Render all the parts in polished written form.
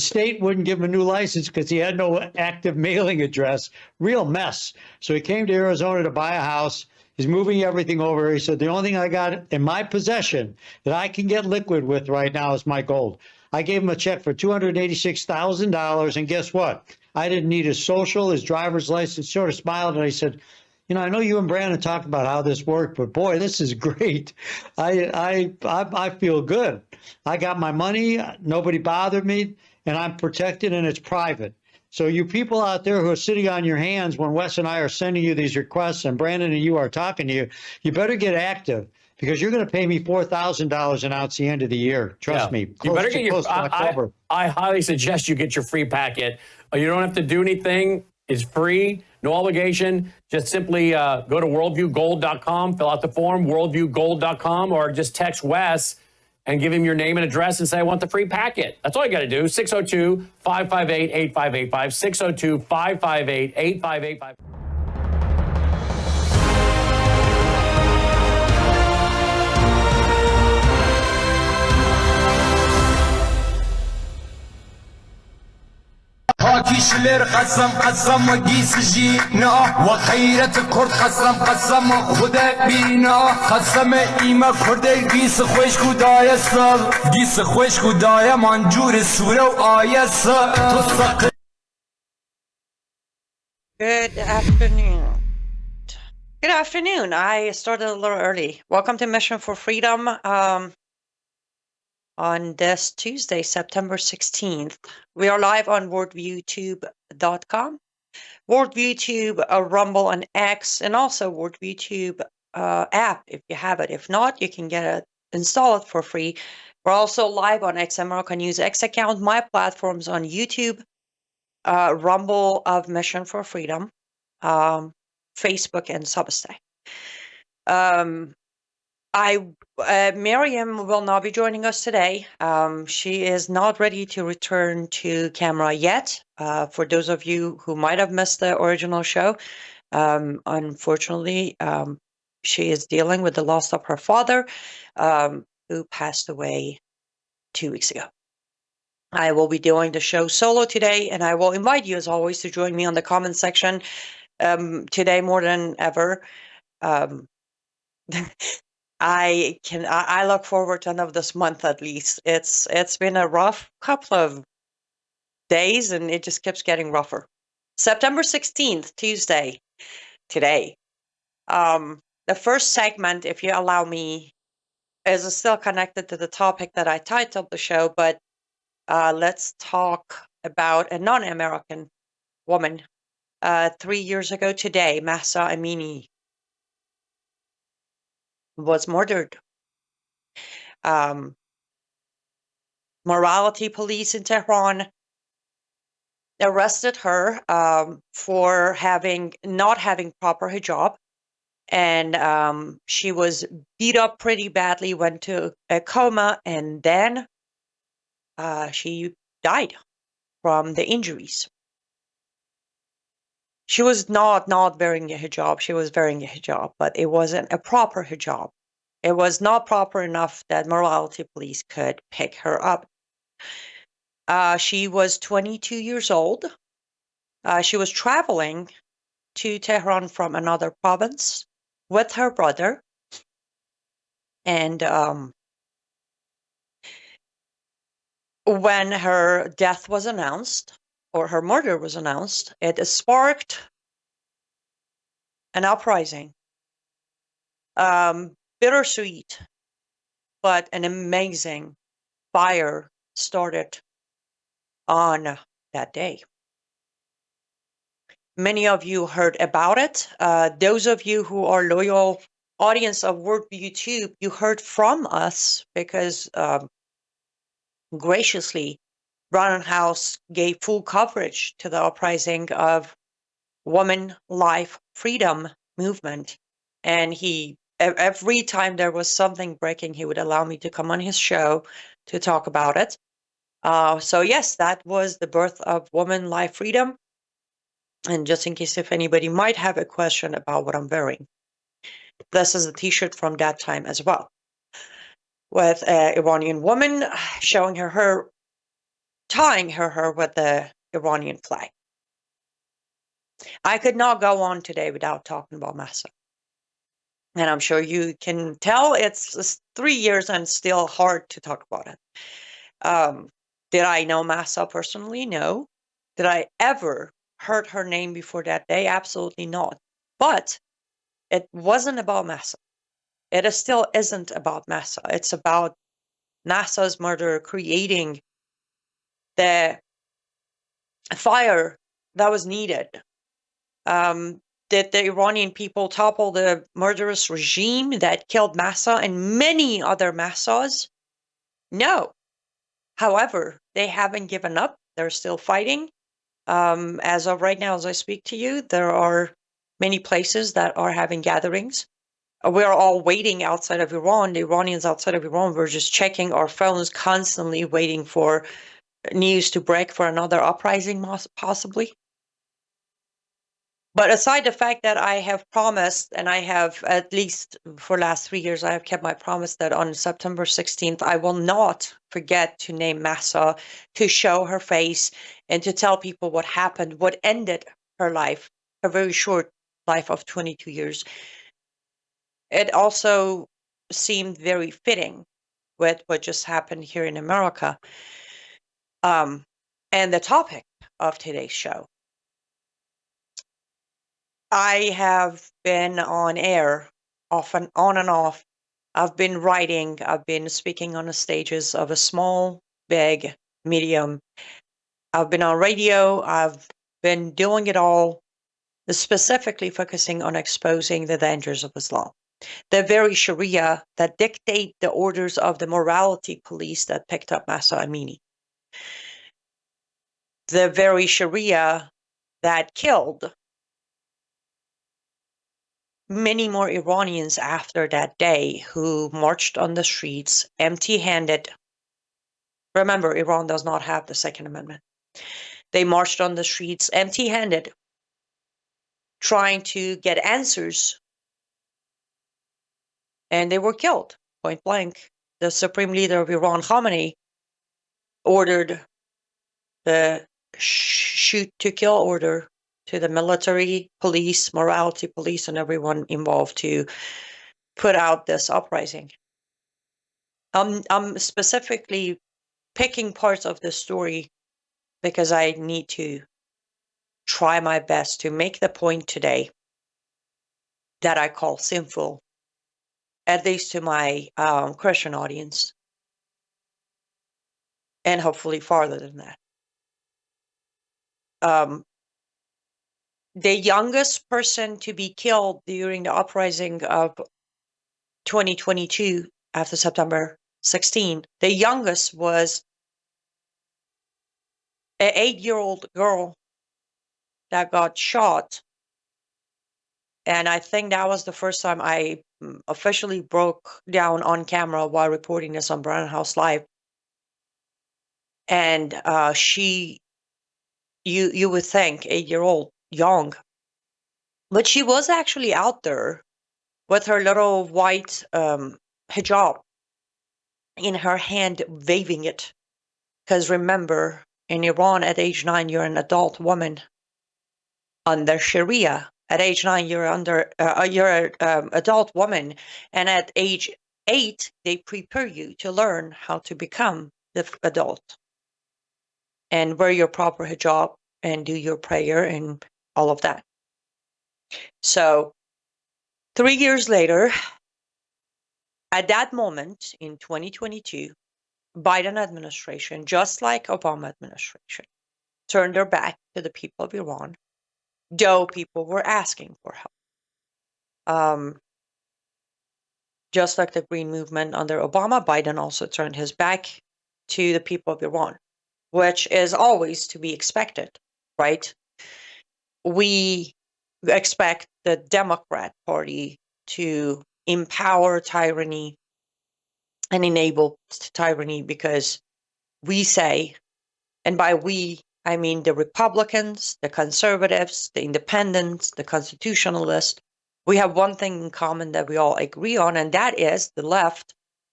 state wouldn't give him a new license because he had no active mailing address. Real mess. So he came to Arizona to buy a house. He's moving everything over. He said, the only thing I got in my possession that I can get liquid with right now is my gold. I gave him a check for $286,000. And guess what? I didn't need his social, his driver's license. Sort of smiled and I said, you know, I know you and Brandon talked about how this worked, but boy, this is great. I feel good. I got my money. Nobody bothered me, and I'm protected, and it's private. So you people out there who are sitting on your hands when Wes and I are sending you these requests and Brandon and you are talking to you, you better get active because you're going to pay me $4,000 an ounce the end of the year. Trust me. You better get your. I highly suggest you get your free packet. You don't have to do anything. It's free, no obligation. Just simply go to worldviewgold.com, fill out the form, worldviewgold.com, or just text Wes and give him your name and address and say, I want the free packet. That's all you got to do. 602-558-8585, 602-558-8585. كيشلر قسم وقيس جينا وخيرة كرد قسم خدا بينا قسم إيما كرد قيس خوش كدايا سال قيس خوش كدايا منجور السورة وآيا سال. Good afternoon. Good afternoon. I started a little early. Welcome to Mission for Freedom. On this Tuesday, September 16th. We are live on worldviewtube.com, worldviewtube, Rumble and X, and also worldviewtube app if you have it. If not, you can get it, install it for free. We're also live on X American News X account, my platforms on YouTube, Rumble of Mission for Freedom, Facebook, and Substack. Miriam will not be joining us today. She is not ready to return to camera yet. For those of you who might have missed the original show, unfortunately, she is dealing with the loss of her father, who passed away 2 weeks ago. I will be doing the show solo today, and I will invite you, as always, to join me on the comment section today more than ever. I look forward to end of this month at least. It's been a rough couple of days and it just keeps getting rougher. September 16th, Tuesday, today. The first segment, if you allow me, is still connected to the topic that I titled the show, but let's talk about a non-American woman. 3 years ago today, Mahsa Amini was murdered. Morality police in Tehran arrested her for not having proper hijab, and she was beat up pretty badly, went to a coma, and then she died from the injuries. She was not wearing a hijab. She was wearing a hijab, but it wasn't a proper hijab. It was not proper enough that morality police could pick her up. She was 22 years old. She was traveling to Tehran from another province with her brother. And when her death was announced, or her murder was announced, it sparked an uprising. Bittersweet, but an amazing fire started on that day. Many of you heard about it. Those of you who are loyal audience of Worldview YouTube, you heard from us because graciously Brown House gave full coverage to the uprising of Women, Life, Freedom movement. And every time there was something breaking, he would allow me to come on his show to talk about it. So yes, that was the birth of Women, Life, Freedom. And just in case if anybody might have a question about what I'm wearing, this is a t-shirt from that time as well, with an Iranian woman showing her tying her with the Iranian flag. I could not go on today without talking about Massa. And I'm sure you can tell it's 3 years and still hard to talk about it. Did I know Massa personally? No. Did I ever heard her name before that day? Absolutely not. But it wasn't about Massa. It still isn't about Massa. It's about NASA's murder creating the fire that was needed. Did the Iranian people topple the murderous regime that killed Massa and many other Massas? No. However, they haven't given up. They're still fighting. As of right now, as I speak to you, there are many places that are having gatherings. We're all waiting outside of Iran. The Iranians outside of Iran, we're just checking our phones constantly, waiting for news to break for another uprising, possibly. But aside the fact that I have promised, and I have, at least for last 3 years, I have kept my promise that on September 16th, I will not forget to name Massa, to show her face, and to tell people what happened, what ended her life, a very short life of 22 years. It also seemed very fitting with what just happened here in America. And the topic of today's show. I have been on air, off and on and off. I've been writing. I've been speaking on the stages of a small, big, medium. I've been on radio. I've been doing it all, specifically focusing on exposing the dangers of Islam. The very Sharia that dictate the orders of the morality police that picked up Massa Amini. The very Sharia that killed many more Iranians after that day who marched on the streets empty-handed. Remember, Iran does not have the Second Amendment. They marched on the streets empty-handed, trying to get answers, and they were killed point blank. The supreme leader of Iran, Khamenei, ordered the shoot to kill order to the military, police, morality police, and everyone involved to put out this uprising. I'm specifically picking parts of the story because I need to try my best to make the point today that I call sinful, at least to my Christian audience, and hopefully farther than that. The youngest person to be killed during the uprising of 2022 after September 16, the youngest was an 8-year-old girl that got shot. And I think that was the first time I officially broke down on camera while reporting this on Brown House Live. And you would think 8-year-old, young, but she was actually out there with her little white hijab in her hand, waving it. Because remember, in Iran, at age 9, you're an adult woman. Under Sharia, at age 9, you're an adult woman, and at age 8, they prepare you to learn how to become the adult and wear your proper hijab and do your prayer and all of that. So 3 years later, at that moment in 2022, Biden administration, just like Obama administration, turned their back to the people of Iran, though people were asking for help. Just like the Green Movement under Obama, Biden also turned his back to the people of Iran, which is always to be expected, right? We expect the Democrat Party to empower tyranny and enable tyranny because we say, and by we, I mean the Republicans, the conservatives, the independents, the constitutionalists, we have one thing in common that we all agree on, and that is the left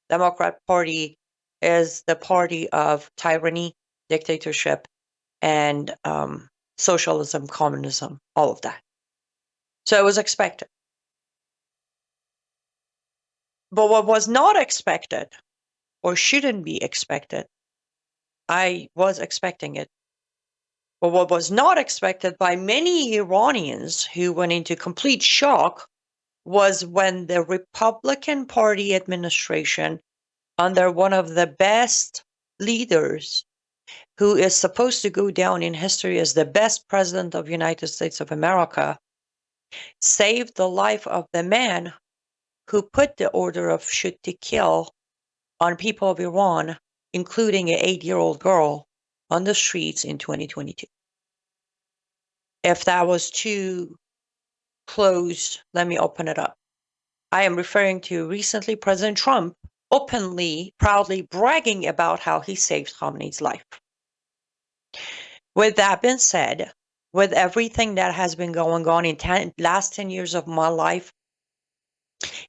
Democrat Party is the party of tyranny, dictatorship, and socialism, communism, all of that. So it was expected. But what was not expected, or shouldn't be expected, I was expecting it. But what was not expected by many Iranians who went into complete shock was when the Republican Party administration, under one of the best leaders, who is supposed to go down in history as the best president of the United States of America, saved the life of the man who put the order of shoot to kill on people of Iran, including an 8-year-old girl, on the streets in 2022. If that was too close, let me open it up. I am referring to recently President Trump openly, proudly bragging about how he saved Khamenei's life. With that being said, with everything that has been going on in last 10 years of my life,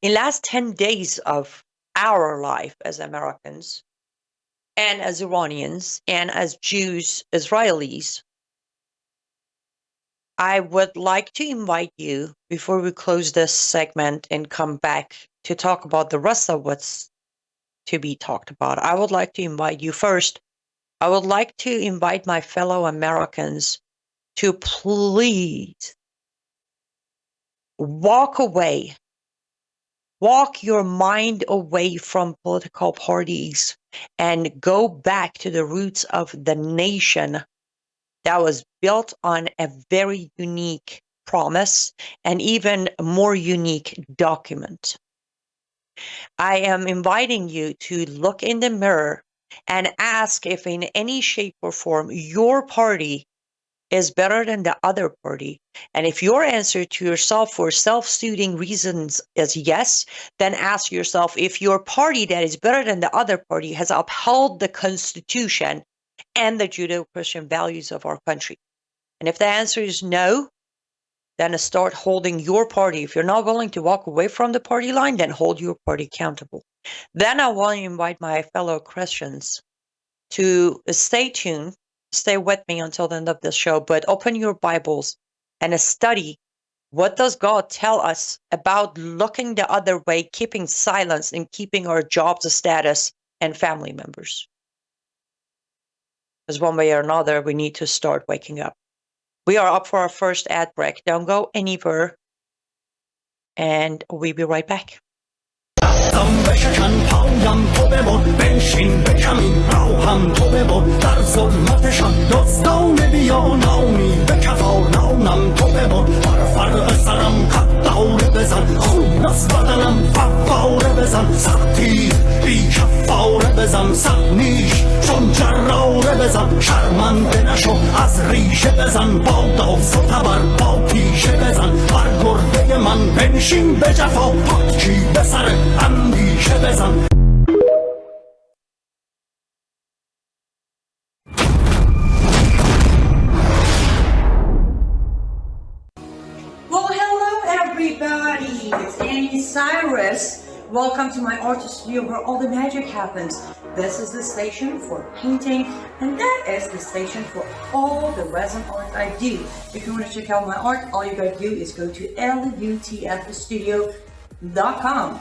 in last 10 days of our life as Americans, and as Iranians, and as Jews, Israelis, I would like to invite you, before we close this segment and come back to talk about the rest of what's to be talked about, I would like to invite you first. I would like to invite my fellow Americans to please walk your mind away from political parties and go back to the roots of the nation that was built on a very unique promise and even more unique document. I am inviting you to look in the mirror and ask if in any shape or form your party is better than the other party. And if your answer to yourself for self-soothing reasons is yes, then ask yourself if your party that is better than the other party has upheld the Constitution and the Judeo-Christian values of our country. And if the answer is no, then start holding your party. If you're not willing to walk away from the party line, then hold your party accountable. Then I want to invite my fellow Christians to stay tuned, stay with me until the end of the show, but open your Bibles and study what does God tell us about looking the other way, keeping silence, and keeping our jobs status and family members. Because one way or another, we need to start waking up. We are up for our first ad break. Don't go anywhere, and we'll be right back. بشکن پایم تو ببر بنشین بکمین رو هم تو ببر در ظلمتشان دزدان بیانانی به کفانانم تو ببر بر فرق سرم قطاره بزن خون از بدنم فواره بزن سختی بی کفاره بزن سقنیش چون جراره بزن شرمنده نشو از ریشه بزن با داس و تبر با تیشه بزن بر گرده من بنشین به جفا پاکی به سر اندیشه بزن. Well, hello everybody, it's Annie Cyrus. Welcome to my art studio where all the magic happens. This is the station for painting, and that is the station for all the resin art I do. If you want to check out my art, all you gotta do is go to lutfstudio.com.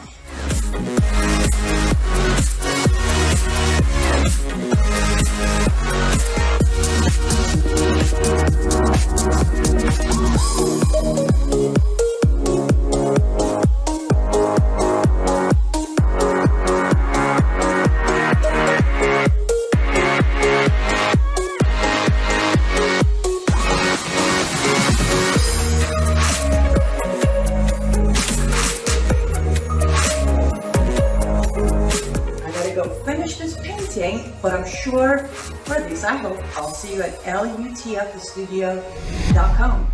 But I'm sure for this, I hope I'll see you at lutfstudio.com.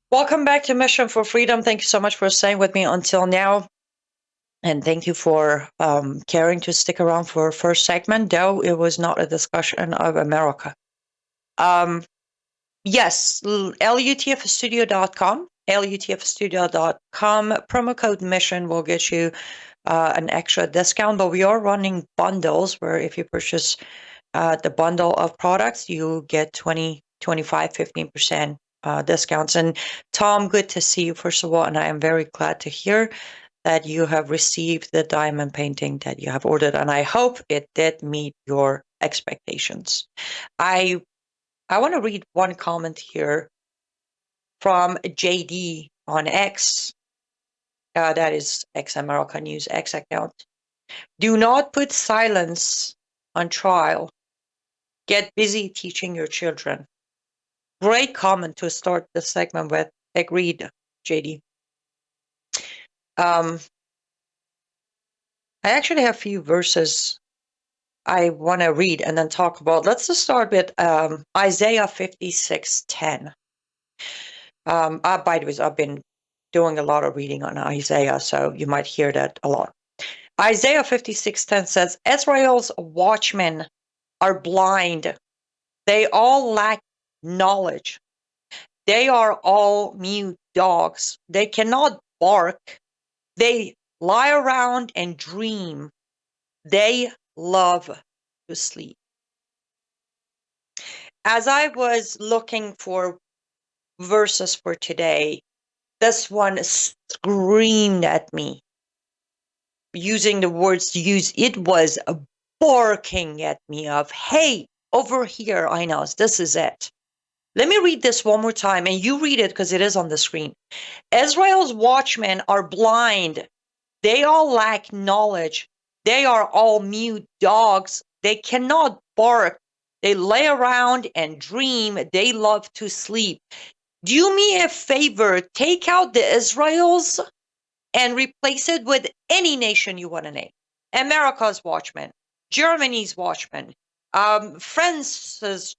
Welcome back to Mission for Freedom. Thank you so much for staying with me until now. And thank you for caring to stick around for our first segment, though it was not a discussion of America. Yes, lutfstudio.com, lutfstudio.com. Promo code MISSION will get you an extra discount, but we are running bundles where if you purchase the bundle of products, you get 20, 25, 15% discounts. And Tom, good to see you, first of all, and I am very glad to hear that you have received the diamond painting that you have ordered, and I hope it did meet your expectations. I want to read one comment here from JD on X. That is X America News X account. Do not put silence on trial. Get busy teaching your children. Great comment to start the segment with. Agreed, JD. I actually have a few verses I want to read and then talk about. Let's just start with Isaiah 56:10. By the way, I've been doing a lot of reading on Isaiah, so you might hear that a lot. Isaiah 56:10 says, Israel's watchmen are blind. They all lack knowledge. They are all mute dogs. They cannot bark. They lie around and dream. They love to sleep. As I was looking for verses for today, this one screamed at me. Using the words to use, it was barking at me of, hey, over here, I know, this is it. Let me read this one more time, and you read it because it is on the screen. Israel's watchmen are blind. They all lack knowledge. They are all mute dogs. They cannot bark. They lay around and dream. They love to sleep. Do me a favor, take out the Israels and replace it with any nation you want to name. America's watchmen, Germany's watchmen, France's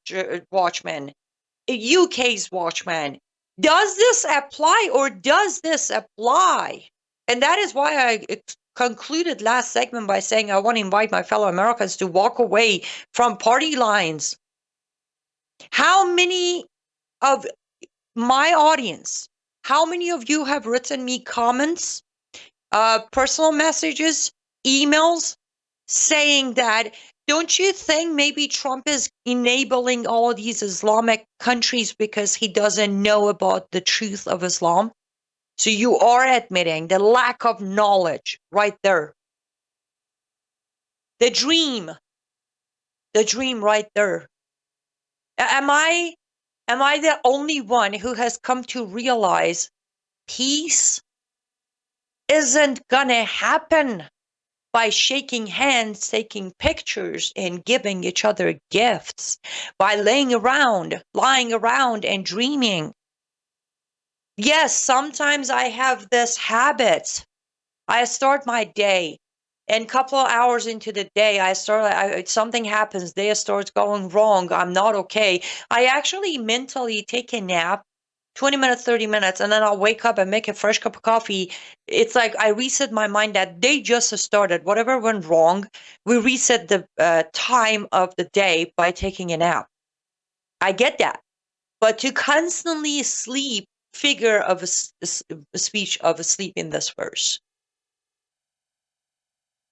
watchmen, UK's watchmen. Does this apply or does this apply? And that is why I concluded last segment by saying I want to invite my fellow Americans to walk away from party lines. How many of my audience, how many of you have written me comments, personal messages, emails, saying that, don't you think maybe Trump is enabling all these Islamic countries because he doesn't know about the truth of Islam? So you are admitting the lack of knowledge right there. The dream right there. Am I the only one who has come to realize peace isn't gonna happen by shaking hands, taking pictures, and giving each other gifts, by lying around and dreaming? Yes, sometimes I have this habit. I start my day, and a couple of hours into the day, something happens, day starts going wrong, I'm not okay. I actually mentally take a nap, 20 minutes, 30 minutes, and then I'll wake up and make a fresh cup of coffee. It's like I reset my mind that day just started. Whatever went wrong, we reset the time of the day by taking a nap. I get that. But to constantly sleep, figure of a speech of asleep in this verse.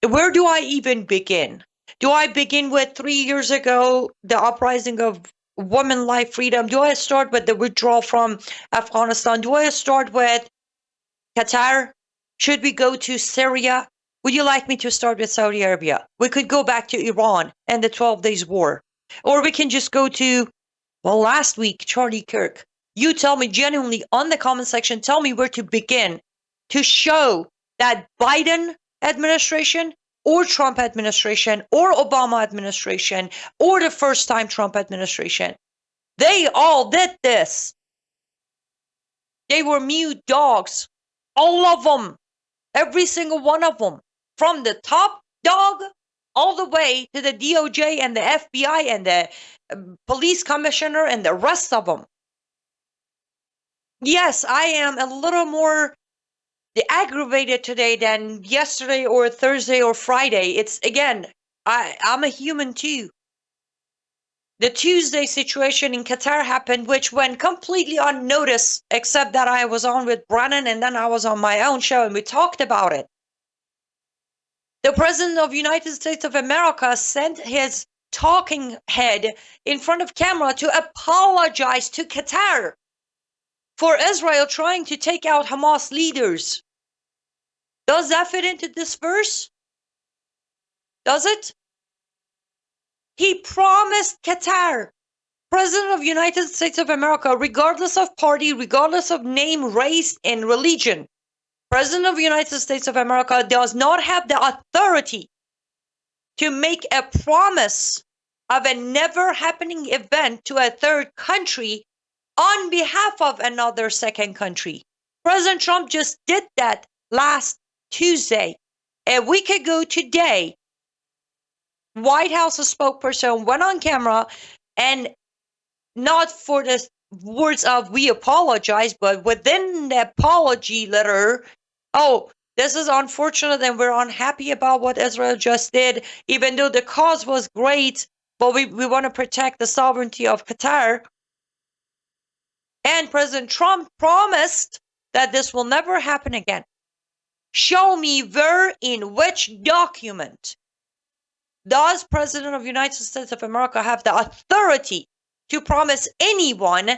Where do I even begin? Do I begin with 3 years ago, the uprising of women, life, freedom? Do I start with the withdrawal from Afghanistan? Do I start with Qatar? Should we go to Syria? Would you like me to start with Saudi Arabia? We could go back to Iran and the 12 Days War. Or we can just go to, well, last week, Charlie Kirk. You tell me genuinely on the comment section, tell me where to begin to show that Biden administration or Trump administration or Obama administration or the first time Trump administration, they all did this. They were mute dogs, all of them, every single one of them, from the top dog all the way to the DOJ and the FBI and the police commissioner and the rest of them. Yes, I am a little more aggravated today than yesterday or Thursday or Friday. It's, again, I'm a human too. The Tuesday situation in Qatar happened, which went completely unnoticed, except that I was on with Brennan and then I was on my own show and we talked about it. The President of the United States of America sent his talking head in front of camera to apologize to Qatar for Israel trying to take out Hamas leaders. Does that fit into this verse? Does it? He promised Qatar, President of the United States of America, regardless of party, regardless of name, race, and religion, President of the United States of America does not have the authority to make a promise of a never happening event to a third country on behalf of another second country. President Trump just did that last Tuesday. A week ago today, White House spokesperson went on camera and not for the words of we apologize, but within the apology letter, oh, this is unfortunate and we're unhappy about what Israel just did, even though the cause was great, but we want to protect the sovereignty of Qatar. And President Trump promised that this will never happen again. Show me where, in which document does President of the United States of America have the authority to promise anyone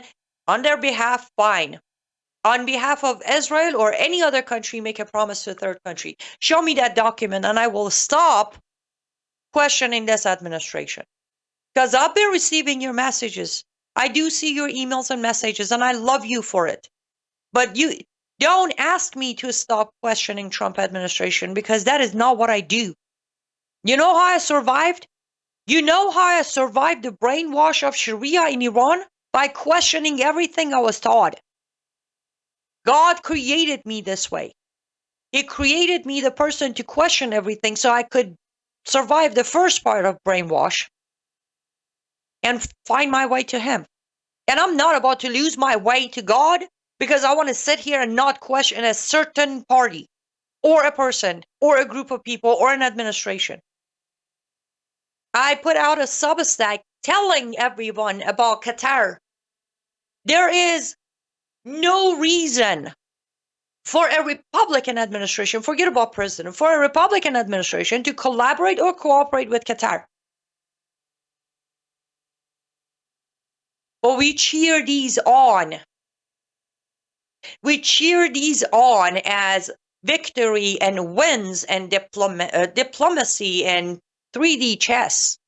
on their behalf, fine. On behalf of Israel or any other country, make a promise to a third country. Show me that document and I will stop questioning this administration. Because I've been receiving your messages. I do see your emails and messages and I love you for it. But you don't ask me to stop questioning Trump administration because that is not what I do. You know how I survived? You know how I survived the brainwash of Sharia in Iran? By questioning everything I was taught. God created me this way. He created me the person to question everything so I could survive the first part of brainwash and find my way to Him. And I'm not about to lose my way to God because I want to sit here and not question a certain party or a person or a group of people or an administration. I put out a Substack telling everyone about Qatar. There is no reason for a Republican administration, forget about president, for a Republican administration to collaborate or cooperate with Qatar. But we cheer these on. We cheer these on as victory and wins and diplomacy and 3D chess.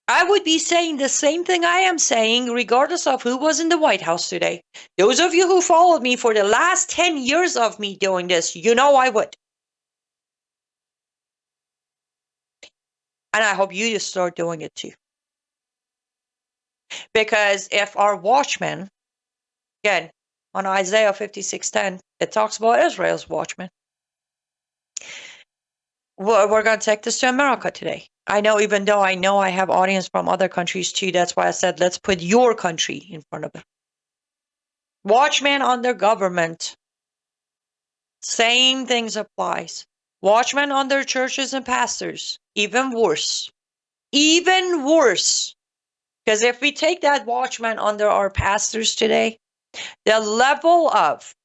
I would be saying the same thing I am saying regardless of who was in the White House today. Those of you who followed me for the last 10 years of me doing this, you know I would. And I hope you just start doing it too. Because if our watchmen, again, on Isaiah 56:10, it talks about Israel's watchmen. We're going to take this to America today. I know, even though I know I have audience from other countries too, that's why I said, let's put your country in front of it. Watchmen under government, same things applies. Watchmen under churches and pastors, even worse. Even worse. Because if we take that watchman under our pastors today, the level of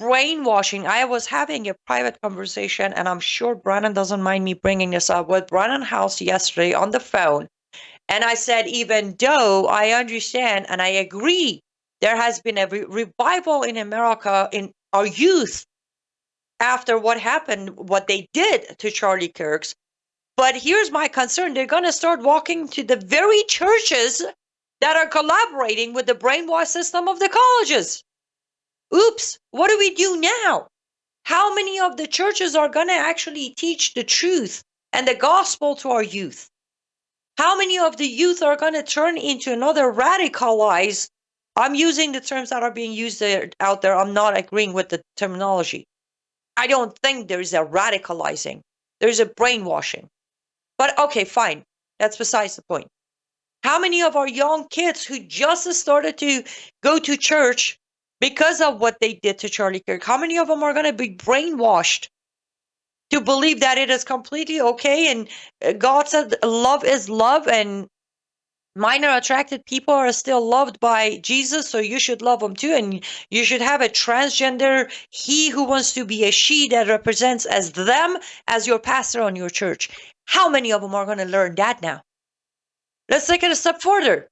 brainwashing. I was having a private conversation, and I'm sure Brannon doesn't mind me bringing this up, with Brannon House yesterday on the phone. And I said, even though I understand and I agree, there has been a revival in America in our youth after what happened, what they did to Charlie Kirk's. But here's my concern. They're going to start walking to the very churches that are collaborating with the brainwash system of the colleges. Oops, what do we do now? How many of the churches are going to actually teach the truth and the gospel to our youth? How many of the youth are going to turn into another radicalized? I'm using the terms that are being used out there. I'm not agreeing with the terminology. I don't think there's a radicalizing. There's a brainwashing. But okay, fine. That's besides the point. How many of our young kids who just started to go to church because of what they did to Charlie Kirk, how many of them are going to be brainwashed to believe that it is completely okay and God said love is love and Minor attracted people are still loved by Jesus, so you should love them too. And you should have a transgender, he who wants to be a she that represents as them as your pastor on your church. How many of them are going to learn that now? Let's take it a step further.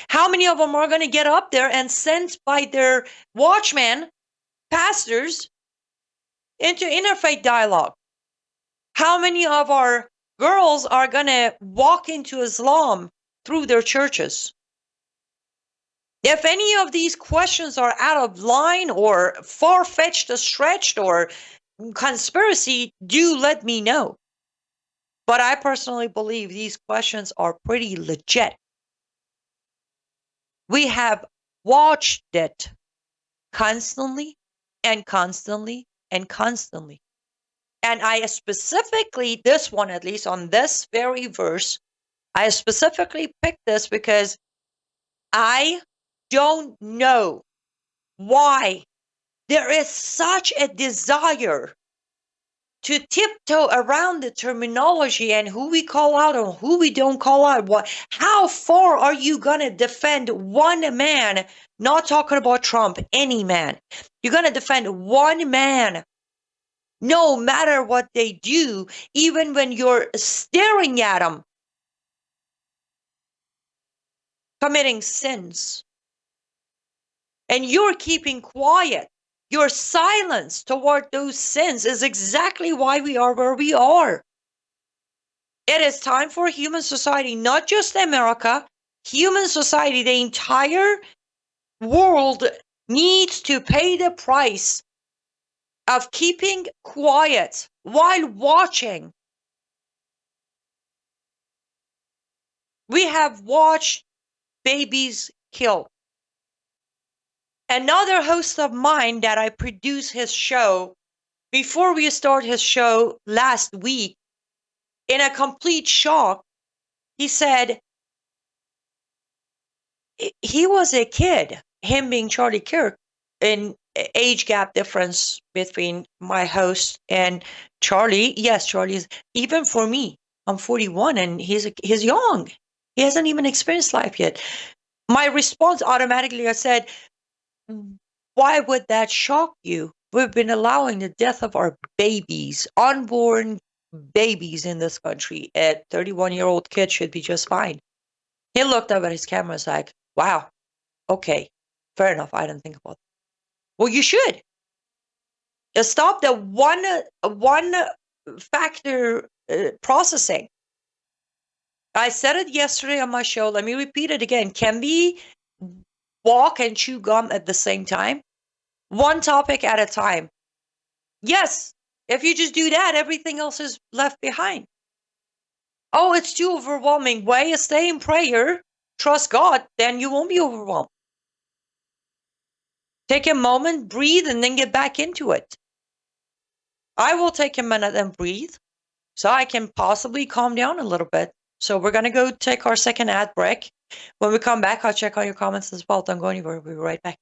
How many of them are going to get up there and sent by their watchmen, pastors, into interfaith dialogue? How many of our girls are going to walk into Islam through their churches? If any of these questions are out of line or far-fetched or stretched or conspiracy, do let me know. But I personally believe these questions are pretty legit. We have watched it constantly and constantly and constantly. And I specifically, this one at least, on this very verse, I specifically picked this because I don't know why there is such a desire to tiptoe around the terminology and who we call out and who we don't call out. How far are you going to defend one man? Not talking about Trump, any man. You're going to defend one man, no matter what they do, even when you're staring at them, committing sins. And you're keeping quiet. Your silence toward those sins is exactly why we are where we are. It is time for human society, not just America, human society, the entire world needs to pay the price of keeping quiet while watching. We have watched babies killed. Another host of mine that I produce his show, before we start his show last week, in a complete shock, he said he was a kid, him being Charlie Kirk, in age gap difference between my host and Charlie. Yes, Charlie is, even for me, I'm 41 and he's young. He hasn't even experienced life yet. My response automatically, I said, why would that shock you? We've been allowing the death of our babies, unborn babies in this country. A 31-year-old kid should be just fine. He looked up at his camera and was like, wow, okay, fair enough. I didn't think about that. Well, you should. Stop the one factor processing. I said it yesterday on my show. Let me repeat it again. Can we walk and chew gum at the same time? One topic at a time. Yes, if you just do that, everything else is left behind. Oh, it's too overwhelming. Way, stay in prayer. Trust God, then you won't be overwhelmed. Take a moment, breathe, and then get back into it. I will take a minute and breathe so I can possibly calm down a little bit. So we're going to go take our second ad break. When we come back, I'll check on your comments as well. Don't go anywhere. We'll be right back.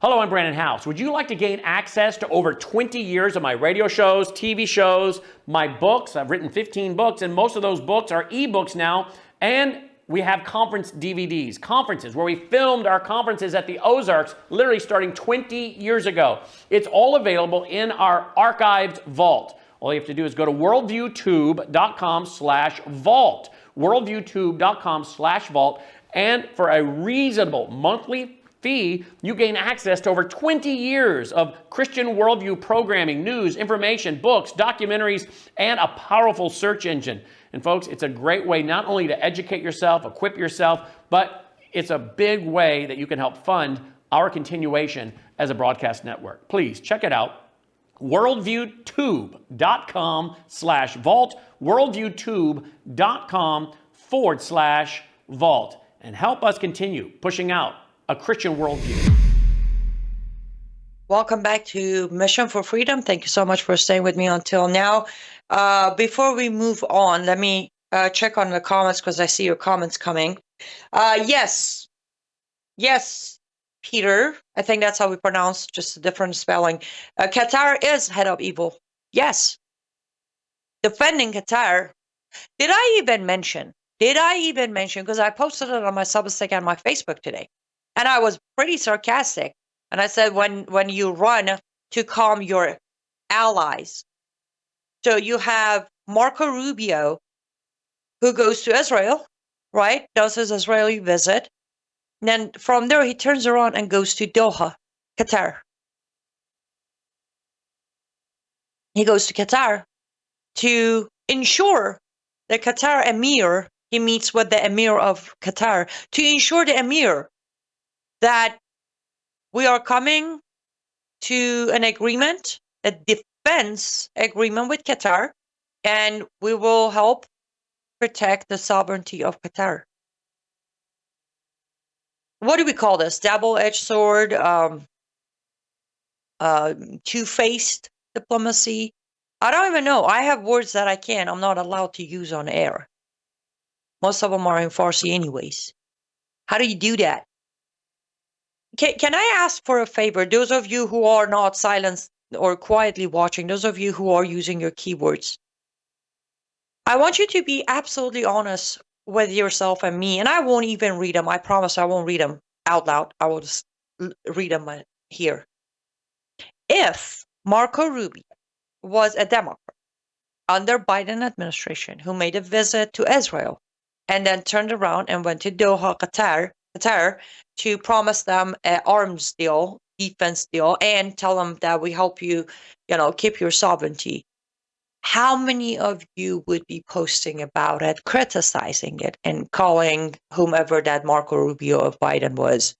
Hello, I'm Brandon House. Would you like to gain access to over 20 years of my radio shows, TV shows, my books? I've written 15 books, and most of those books are ebooks now. And we have conference DVDs, conferences where we filmed our conferences at the Ozarks, literally starting 20 years ago. It's all available in our archived vault. All you have to do is go to worldviewtube.com/vault, worldviewtube.com/vault, and for a reasonable monthly fee, you gain access to over 20 years of Christian worldview programming, news, information, books, documentaries, and a powerful search engine. And folks, it's a great way not only to educate yourself, equip yourself, but it's a big way that you can help fund our continuation as a broadcast network. Please check it out. worldviewtube.com/vault, worldviewtube.com/vault, and help us continue pushing out a Christian worldview. Welcome back to Mission for Freedom. Thank you so much for staying with me until now. Before we move on, let me check on the comments because I see your comments coming. Yes, Peter. I think that's how we pronounce, just a different spelling. Qatar is head of evil. Yes. defending Qatar. Did I even mention, because I posted it on my Substack and my Facebook today, and I was pretty sarcastic. And I said, when you run to calm your allies. So you have Marco Rubio, who goes to Israel, right? Does his Israeli visit. And then from there, he turns around and goes to Doha, Qatar. He goes to Qatar to ensure the Qatar emir, he meets with the emir of Qatar to ensure the emir that we are coming to an agreement, a defense agreement with Qatar, and we will help protect the sovereignty of Qatar. What do we call this? Double-edged sword, two-faced diplomacy. I don't even know. I have words that I'm not allowed to use on air. Most of them are in Farsi anyways. How do you do that? Can I ask for a favor? Those of you who are not silenced or quietly watching, those of you who are using your keywords, I want you to be absolutely honest with yourself and me, and I won't even read them. I promise I won't read them out loud. I will just read them here. If Marco Rubio was a Democrat under Biden administration who made a visit to Israel and then turned around and went to Doha, Qatar, to promise them an arms deal, defense deal, and tell them that we help you, keep your sovereignty, how many of you would be posting about it, criticizing it, and calling whomever that Marco Rubio of Biden was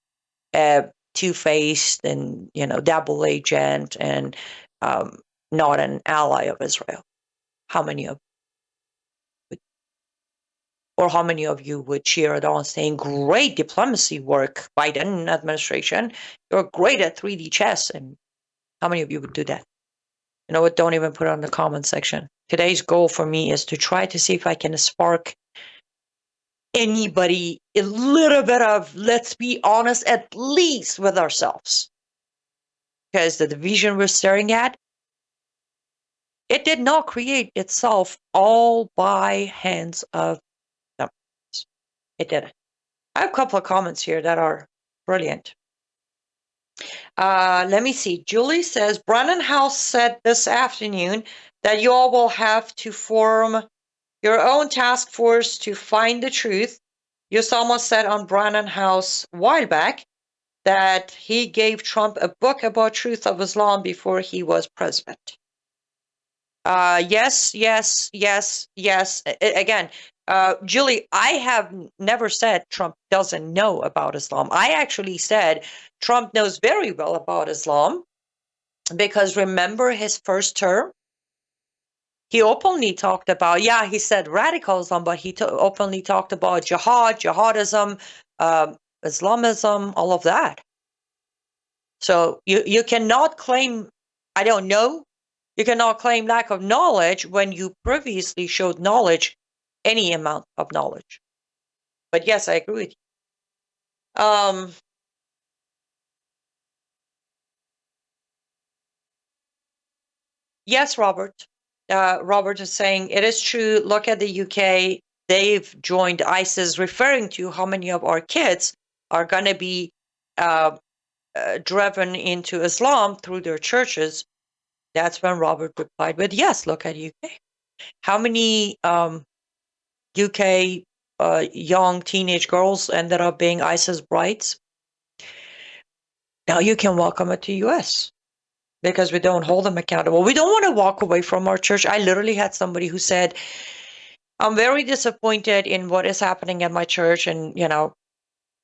two-faced and, double agent and not an ally of Israel? How many of how many of you would cheer it on, saying, great diplomacy work, Biden administration, you're great at 3D chess? And how many of you would do that? You know what? Don't even put it on the comment section. Today's goal for me is to try to see if I can spark anybody a little bit of, let's be honest, at least with ourselves. Because the division we're staring at, it did not create itself all by hands of them. It didn't. I have a couple of comments here that are brilliant. Let me see. Julie says, Brennan House said this afternoon that you all will have to form your own task force to find the truth. Yosama said on Brennan House a while back that he gave Trump a book about truth of Islam before he was president. Yes. Again, Julie, I have never said Trump doesn't know about Islam. I actually said Trump knows very well about Islam because remember his first term? He openly talked about, he said radical Islam, but he openly talked about jihad, jihadism, Islamism, all of that. So you cannot claim, I don't know, you cannot claim lack of knowledge when you previously showed knowledge, any amount of knowledge. But yes, I agree with you. Yes, Robert. Robert is saying, it is true. Look at the UK. They've joined ISIS, referring to how many of our kids are going to be driven into Islam through their churches. That's when Robert replied with, yes, look at UK. How many UK young teenage girls ended up being ISIS brides? Now you can welcome it to US because we don't hold them accountable. We don't want to walk away from our church. I literally had somebody who said, I'm very disappointed in what is happening at my church. And,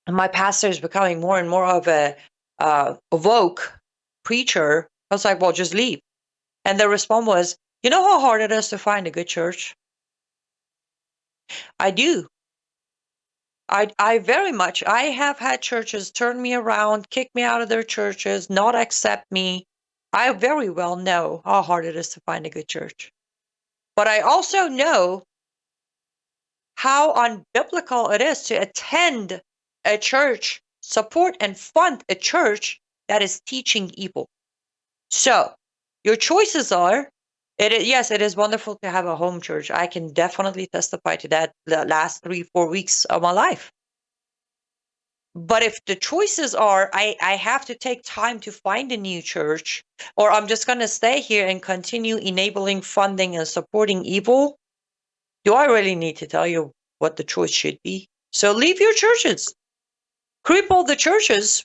my pastor is becoming more and more of a woke preacher. I was like, well, just leave. And the response was, you know how hard it is to find a good church? I do. I very much, I have had churches turn me around, kick me out of their churches, not accept me. I very well know how hard it is to find a good church. But I also know how unbiblical it is to attend a church, support and fund a church that is teaching evil. So your choices are Yes, it is wonderful to have a home church. I can definitely testify to that the last 3-4 weeks of my life. But if the choices are, I have to take time to find a new church, or I'm just going to stay here and continue enabling, funding, and supporting evil, do I really need to tell you what the choice should be? So leave your churches. Cripple the churches.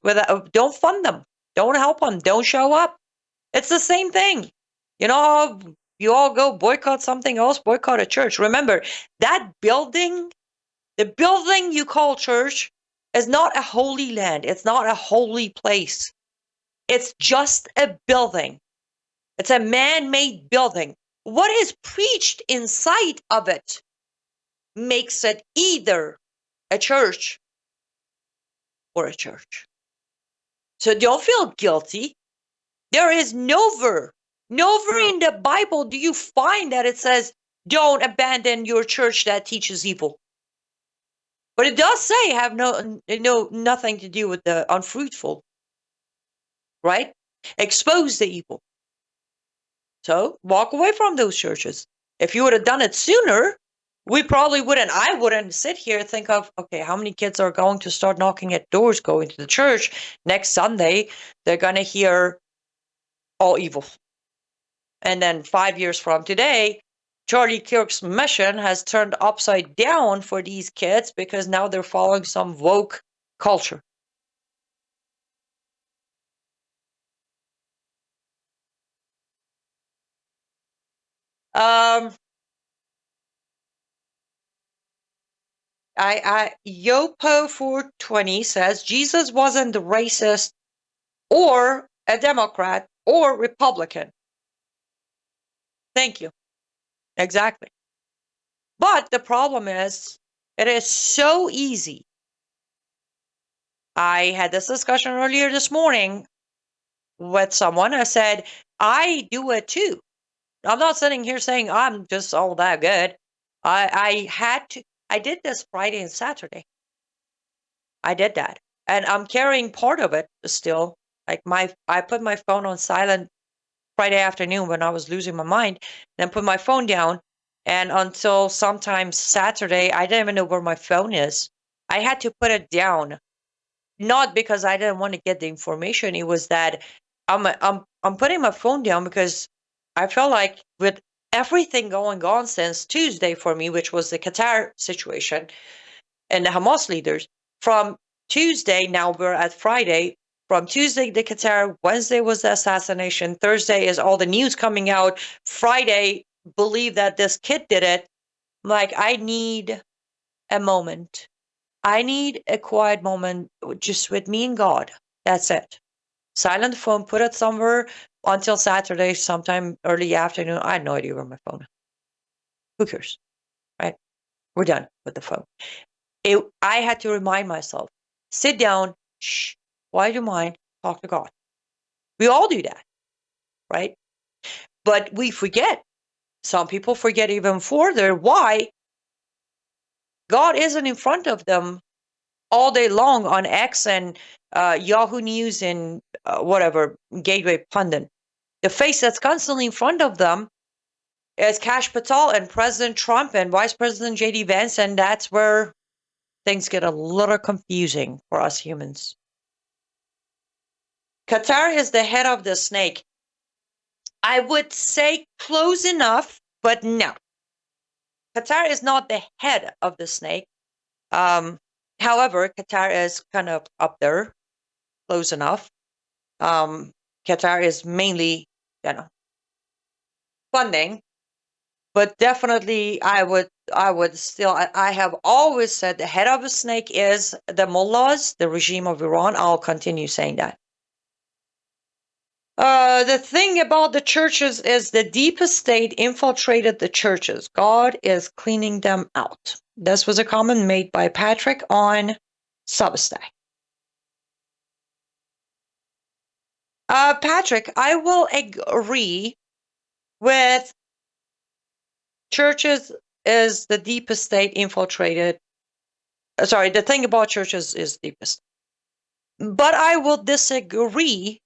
Don't fund them. Don't help them. Don't show up. It's the same thing. You know how you all go boycott something else, boycott a church. Remember, that building, the building you call church, is not a holy land. It's not a holy place. It's just a building. It's a man-made building. What is preached inside of it makes it either a church or a church. So don't feel guilty. There is nowhere in the Bible do you find that it says, don't abandon your church that teaches evil. But it does say have nothing to do with the unfruitful, right? Expose the evil. So walk away from those churches. If you would have done it sooner, I wouldn't sit here and think of, okay, how many kids are going to start knocking at doors, going to the church next Sunday? They're going to hear all evil. And then 5 years from today, Charlie Kirk's mission has turned upside down for these kids because now they're following some woke culture. Yopo420 says Jesus wasn't racist or a Democrat or Republican. Thank you. Exactly. But the problem is, it is so easy. I had this discussion earlier this morning with someone. I said, I do it too. I'm not sitting here saying I'm just all that good. I did this Friday and Saturday. I did that. And I'm carrying part of it still. Like I put my phone on silent Friday afternoon when I was losing my mind, then put my phone down. And until sometime Saturday, I didn't even know where my phone is. I had to put it down. Not because I didn't want to get the information. It was that I'm putting my phone down because I felt like with everything going on since Tuesday for me, which was the Qatar situation and the Hamas leaders, from Tuesday, now we're at Friday, from Tuesday the Qatar, Wednesday was the assassination, Thursday is all the news coming out, Friday, believe that this kid did it. Like, I need a moment. I need a quiet moment just with me and God. That's it. Silent phone, put it somewhere until Saturday, sometime early afternoon. I had no idea where my phone is. Who cares? Right? We're done with the phone. I had to remind myself, sit down, shh, quiet your mind, talk to God. We all do that, right? But we forget. Some people forget even further why God isn't in front of them all day long on X and Yahoo News and whatever, Gateway Pundit. The face that's constantly in front of them is Kash Patel and President Trump and Vice President J.D. Vance, and that's where things get a little confusing for us humans. Qatar is the head of the snake. I would say close enough, but no. Qatar is not the head of the snake. However, Qatar is kind of up there, close enough. Qatar is mainly, funding, but definitely I would still, I have always said the head of the snake is the mullahs, the regime of Iran. I'll continue saying that. The thing about the churches is the deepest state infiltrated the churches. God is cleaning them out. This was a comment made by Patrick on Substack. Patrick, I will agree with churches is the deepest state infiltrated. Sorry, the thing about churches is deepest. But I will disagree,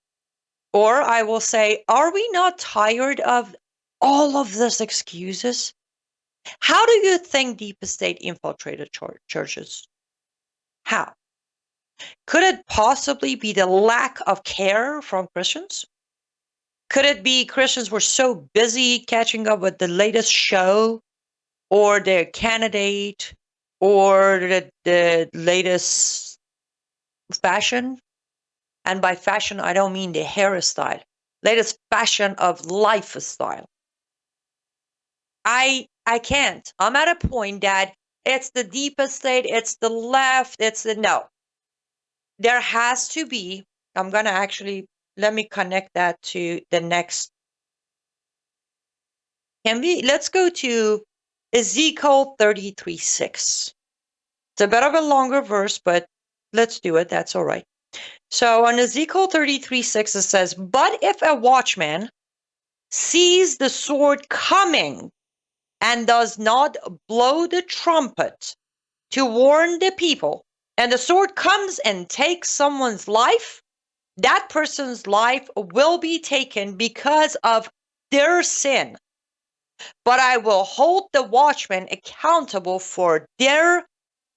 or I will say, are we not tired of all of these excuses, how do you think deep state infiltrated churches? How? Could it possibly be the lack of care from Christians? Could it be Christians were so busy catching up with the latest show or the candidate or the latest fashion? And by fashion, I don't mean the hairstyle. Latest fashion of lifestyle. I can't. I'm at a point that it's the deepest state, it's the left, it's the no. There has to be, I'm going to actually, let me connect that to the next. Let's go to Ezekiel 33:6. It's a bit of a longer verse, but let's do it. That's all right. So on Ezekiel 33:6, it says, but if a watchman sees the sword coming and does not blow the trumpet to warn the people, and the sword comes and takes someone's life, that person's life will be taken because of their sin. But I will hold the watchman accountable for their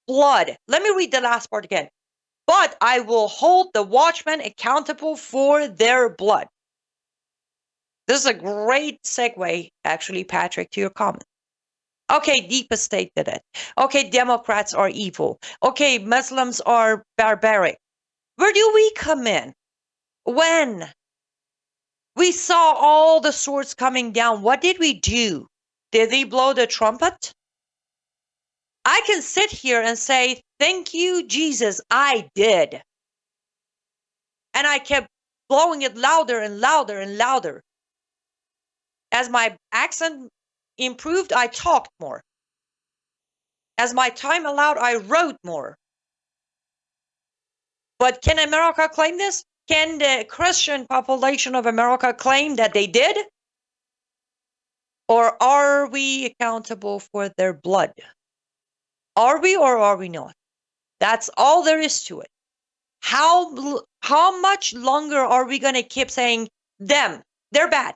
blood. Let me read the last part again. But I will hold the watchman accountable for their blood. This is a great segue, actually, Patrick, to your comment. Okay, deep state did it. Okay, Democrats are evil. Okay, Muslims are barbaric. Where do we come in? When we saw all the swords coming down, what did we do? Did we blow the trumpet? I can sit here and say, thank you, Jesus, I did. And I kept blowing it louder and louder and louder. As my accent improved, I talked more. As my time allowed, I wrote more. But can America claim this? Can the Christian population of America claim that they did? Or are we accountable for their blood? Are we or are we not? That's all there is to it. How much longer are we going to keep saying them? They're bad,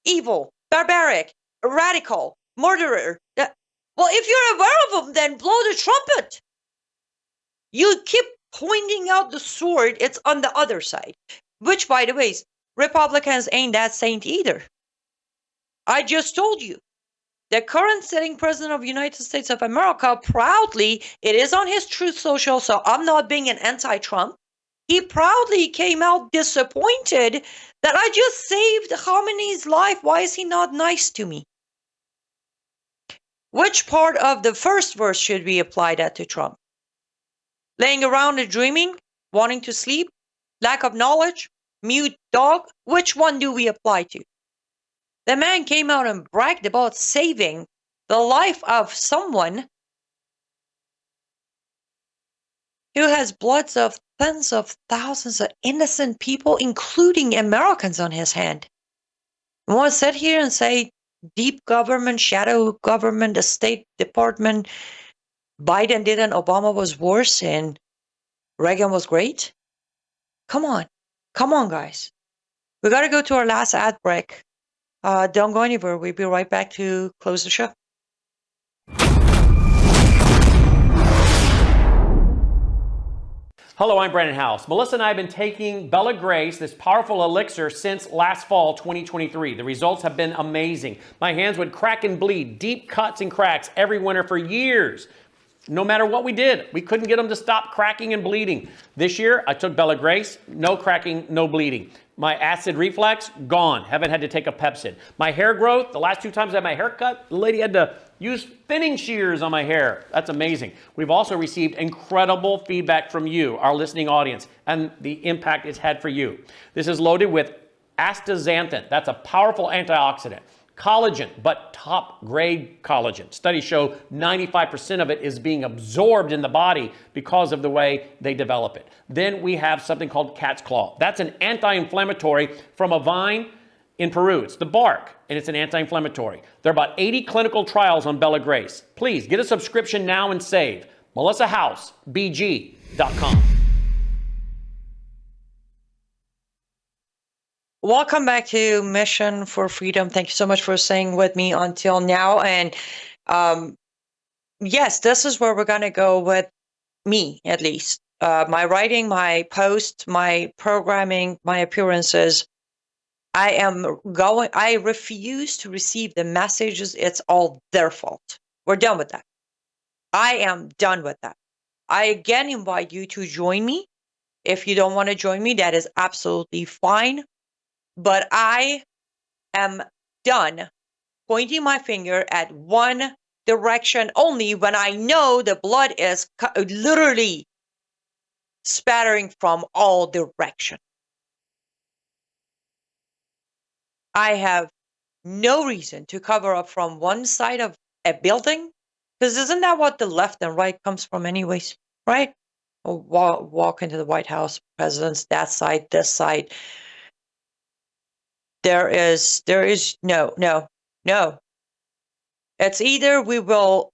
evil, barbaric, radical, murderer. Well, if you're aware of them, then blow the trumpet. You keep pointing out the sword, it's on the other side. Which, by the way, Republicans ain't that saint either. I just told you. The current sitting president of the United States of America proudly, it is on his Truth Social, so I'm not being an anti-Trump. He proudly came out disappointed that I just saved Khamenei's life. Why is he not nice to me? Which part of the first verse should we apply that to Trump? Laying around and dreaming, wanting to sleep, lack of knowledge, mute dog? Which one do we apply to? The man came out and bragged about saving the life of someone who has bloods of tens of thousands of innocent people, including Americans, on his hand. You want to sit here and say deep government, shadow government, the State Department, Biden did and Obama was worse and Reagan was great? Come on, guys. We got to go to our last ad break. Don't go anywhere. We'll be right back to close the show. Hello, I'm Brandon House. Melissa and I have been taking Bella Grace, this powerful elixir, since last fall, 2023. The results have been amazing. My hands would crack and bleed, deep cuts and cracks every winter for years. No matter what we did, we couldn't get them to stop cracking and bleeding. This year, I took Bella Grace, no cracking, no bleeding. My acid reflux, gone. Haven't had to take a Pepsid. My hair growth, the last 2 times I had my hair cut, the lady had to use thinning shears on my hair. That's amazing. We've also received incredible feedback from you, our listening audience, and the impact it's had for you. This is loaded with astaxanthin. That's a powerful antioxidant. Collagen, but top grade collagen. Studies show 95% of it is being absorbed in the body because of the way they develop it. Then we have something called cat's claw. That's an anti-inflammatory from a vine in Peru. It's the bark, and it's an anti-inflammatory. There are about 80 clinical trials on Bella Grace. Please get a subscription now and save. MelissaHouse,.bg.com. 'BG.com. welcome back to Mission for Freedom. Thank you so much for staying with me until now. And yes, this is where we're going to go with me, at least. My writing, my posts, my programming, my appearances. I refuse to receive the messages. It's all their fault. We're done with that. I am done with that. I again invite you to join me. If you don't want to join me, that is absolutely fine. But I am done pointing my finger at one direction only when I know the blood is literally spattering from all directions. I have no reason to cover up from one side of a building, because isn't that what the left and right comes from anyways, right? Or walk into the White House, presidents, that side, this side. There is no. It's either we will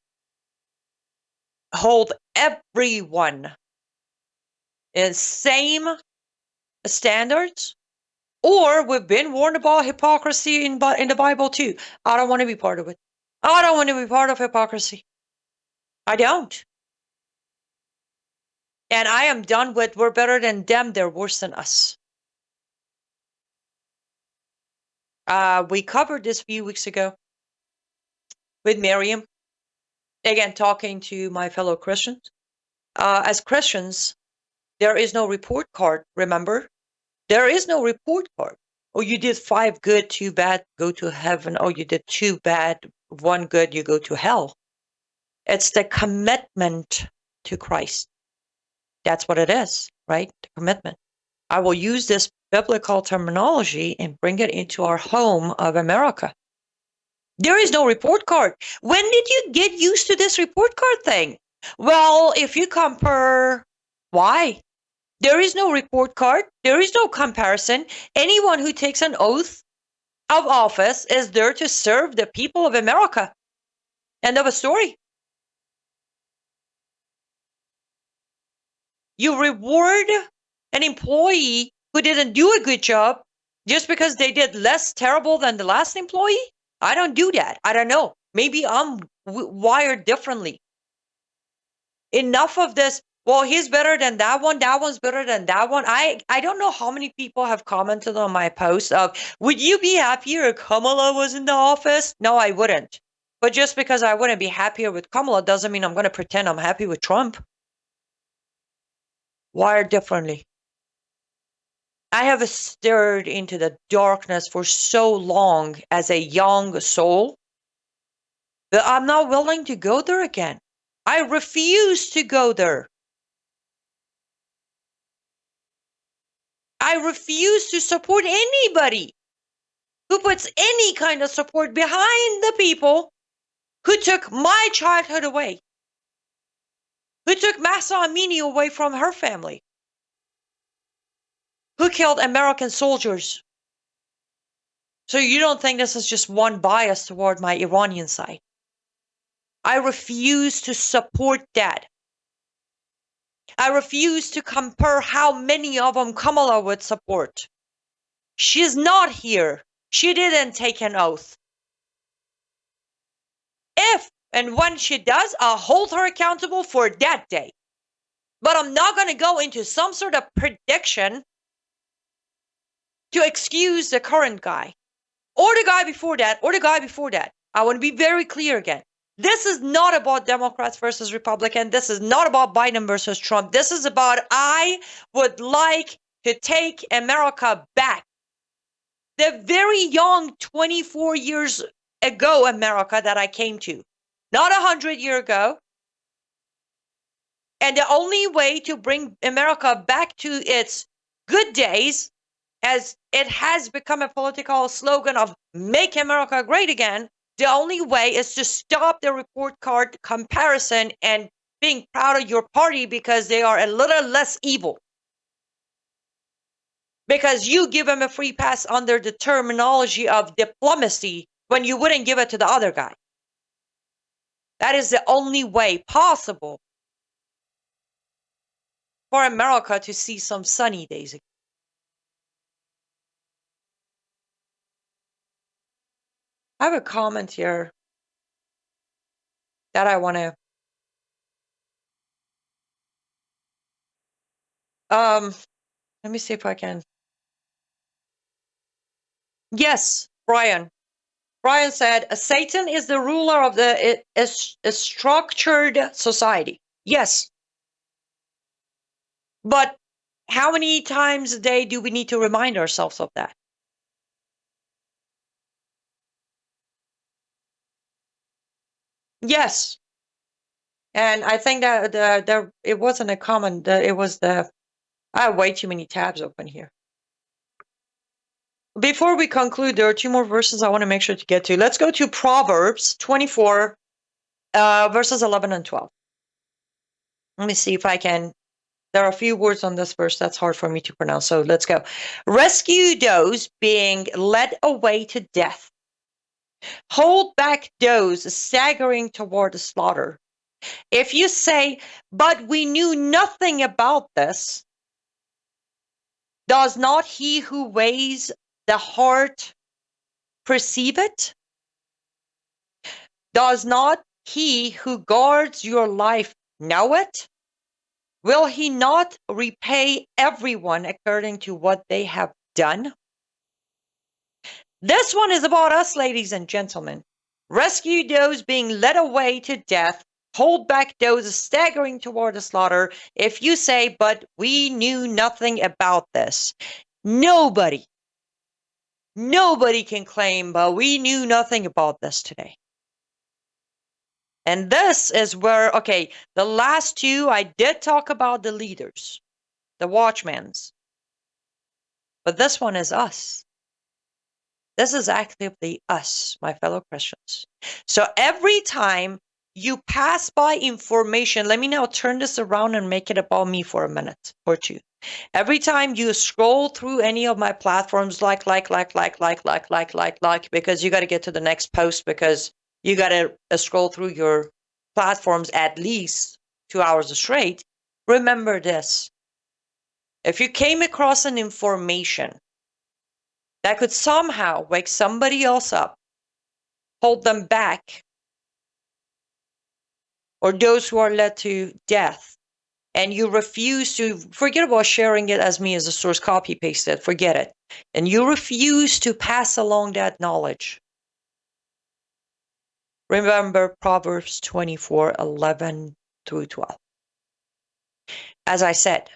hold everyone in same standards, or we've been warned about hypocrisy in the Bible too. I don't want to be part of it. I don't want to be part of hypocrisy. I don't. And I am done with we're better than them, they're worse than us. We covered this a few weeks ago with Miriam. Again, talking to my fellow Christians. As Christians, there is no report card, remember? There is no report card. Oh, you did 5 good, 2 bad, go to heaven. Oh, you did 2 bad, 1 good, you go to hell. It's the commitment to Christ. That's what it is, right? The commitment. I will use this biblical terminology and bring it into our home of America. There is no report card. When did you get used to this report card thing? Well, if you compare, why? There is no report card. There is no comparison. Anyone who takes an oath of office is there to serve the people of America. End of a story. You reward an employee who didn't do a good job just because they did less terrible than the last employee? I don't do that. I don't know. Maybe I'm wired differently. Enough of this. Well, he's better than that one. That one's better than that one. I don't know how many people have commented on my post of, would you be happier if Kamala was in the office? No, I wouldn't. But just because I wouldn't be happier with Kamala doesn't mean I'm going to pretend I'm happy with Trump. Wired differently. I have stared into the darkness for so long as a young soul that I'm not willing to go there again. I refuse to go there. I refuse to support anybody who puts any kind of support behind the people who took my childhood away, who took Mahsa Amini away from her family, who killed American soldiers. So you don't think this is just one bias toward my Iranian side? I refuse to support that. I refuse to compare how many of them Kamala would support. She's not here. She didn't take an oath. If and when she does, I'll hold her accountable for that day. But I'm not going to go into some sort of prediction to excuse the current guy, or the guy before that, or the guy before that. I want to be very clear again. This is not about Democrats versus Republicans. This is not about Biden versus Trump. This is about I would like to take America back. The very young 24 years ago America that I came to. Not 100 years ago. And the only way to bring America back to its good days, as it has become a political slogan of make America great again, the only way is to stop the report card comparison and being proud of your party because they are a little less evil. Because you give them a free pass under the terminology of diplomacy when you wouldn't give it to the other guy. That is the only way possible for America to see some sunny days again. I have a comment here that I want to. Let me see if I can. Yes, Brian. Brian said, Satan is the ruler of the a structured society. Yes. But how many times a day do we need to remind ourselves of that? Yes. And I think that it wasn't a comment. It was the. I have way too many tabs open here. Before we conclude, there are two more verses I want to make sure to get to. Let's go to Proverbs 24, verses 11 and 12. Let me see if I can. There are a few words on this verse that's hard for me to pronounce, so let's go. Rescue those being led away to death. Hold back those staggering toward the slaughter. If you say, but we knew nothing about this, does not he who weighs the heart perceive it? Does not he who guards your life know it? Will he not repay everyone according to what they have done? This one is about us, ladies and gentlemen. Rescue those being led away to death. Hold back those staggering toward the slaughter. If you say, but we knew nothing about this. Nobody can claim, but we knew nothing about this today. And this is where, okay, the last two, I did talk about the leaders, the watchmen's. But this one is us. This is actively us, my fellow Christians. So every time you pass by information, let me now turn this around and make it about me for a minute or two. Every time you scroll through any of my platforms, like, because you got to get to the next post because you got to scroll through your platforms at least 2 hours straight. Remember this. If you came across an information that could somehow wake somebody else up, hold them back, or those who are led to death, and you refuse to, forget about sharing it as me as a source, copy paste it, forget it, and you refuse to pass along that knowledge, remember Proverbs 24, 11 through 12. As I said,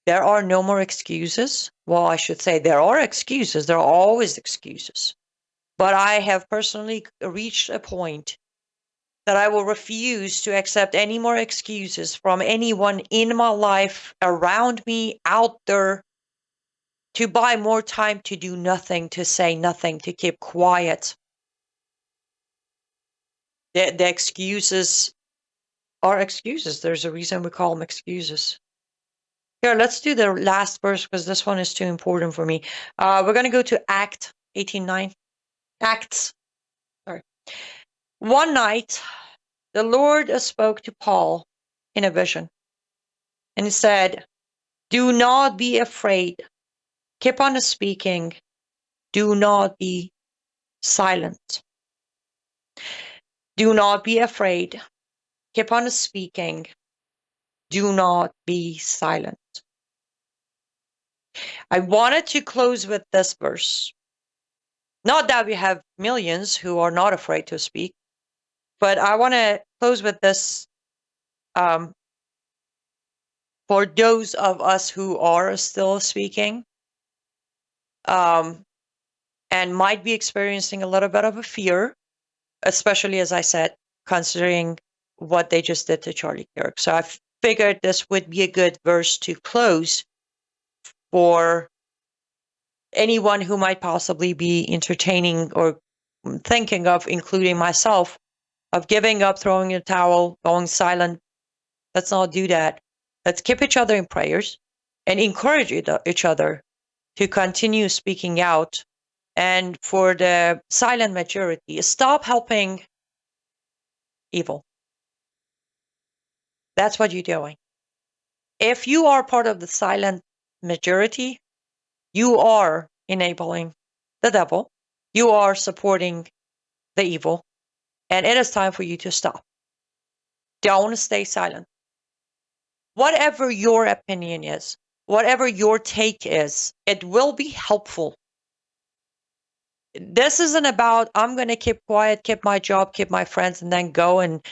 there are no more excuses. Well, I should say there are excuses. There are always excuses. But I have personally reached a point that I will refuse to accept any more excuses from anyone in my life, around me, out there, to buy more time to do nothing, to say nothing, to keep quiet. The excuses are excuses. There's a reason we call them excuses. Here, let's do the last verse because this one is too important for me. We're going to go to Acts 18:9. Acts. Sorry. One night, the Lord spoke to Paul in a vision. And he said, do not be afraid. Keep on speaking. Do not be silent. Do not be afraid. Keep on speaking. Do not be silent. I wanted to close with this verse. Not that we have millions who are not afraid to speak, but I want to close with this for those of us who are still speaking and might be experiencing a little bit of a fear, especially, as I said, considering what they just did to Charlie Kirk. So I figured this would be a good verse to close for anyone who might possibly be entertaining or thinking of, including myself, of giving up, throwing a towel, going silent. Let's not do that. Let's keep each other in prayers and encourage each other to continue speaking out. And for the silent majority, stop helping evil. That's what you're doing. If you are part of the silent majority, you are enabling the devil. You are supporting the evil, and it is time for you to stop. Don't stay silent. Whatever your opinion is, whatever your take is, it will be helpful. This isn't about, I'm going to keep quiet, keep my job, keep my friends, and then go and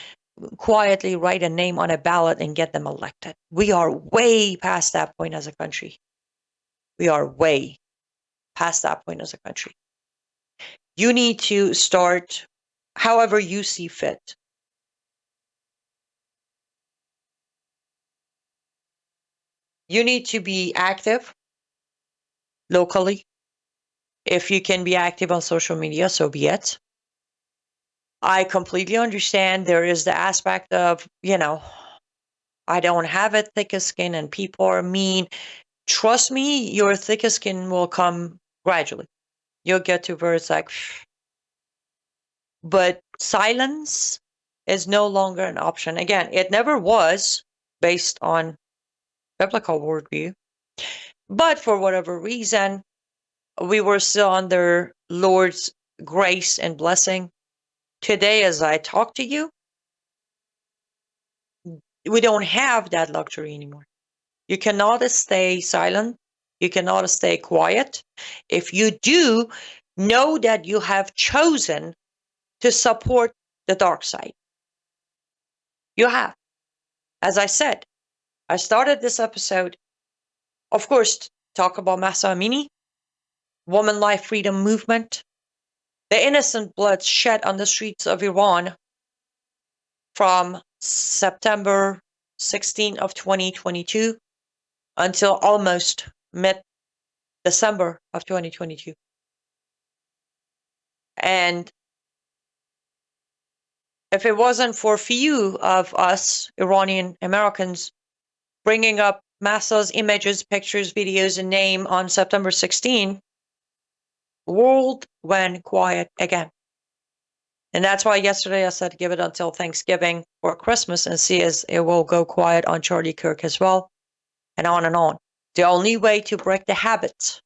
quietly write a name on a ballot and get them elected. We are way past that point as a country. We are way past that point as a country. You need to start however you see fit. You need to be active locally. If you can be active on social media, so be it. I completely understand there is the aspect of, I don't have a thicker skin and people are mean. Trust me, your thicker skin will come gradually. You'll get to where it's like, but silence is no longer an option. Again, it never was based on biblical worldview. But for whatever reason, we were still under Lord's grace and blessing. Today, as I talk to you, we don't have that luxury anymore. You cannot stay silent. You cannot stay quiet. If you do, know that you have chosen to support the dark side. You have. As I said, I started this episode, of course, talk about Mahsa Amini, woman life freedom movement, the innocent blood shed on the streets of Iran from September 16 of 2022 until almost mid-December of 2022. And if it wasn't for few of us Iranian Americans bringing up Mahsa's images, pictures, videos, and name on September 16, the world went quiet again. And that's why yesterday I said give it until Thanksgiving or Christmas and see as it will go quiet on Charlie Kirk as well, and on and on. The only way to break the habit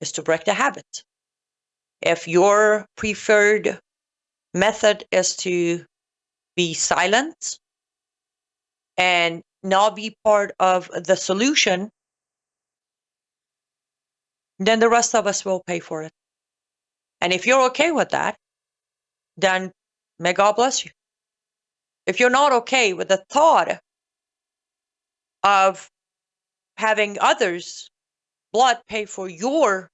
is to break the habit. If your preferred method is to be silent and not be part of the solution, then the rest of us will pay for it. And if you're okay with that, then may God bless you. If you're not okay with the thought of having others' blood pay for your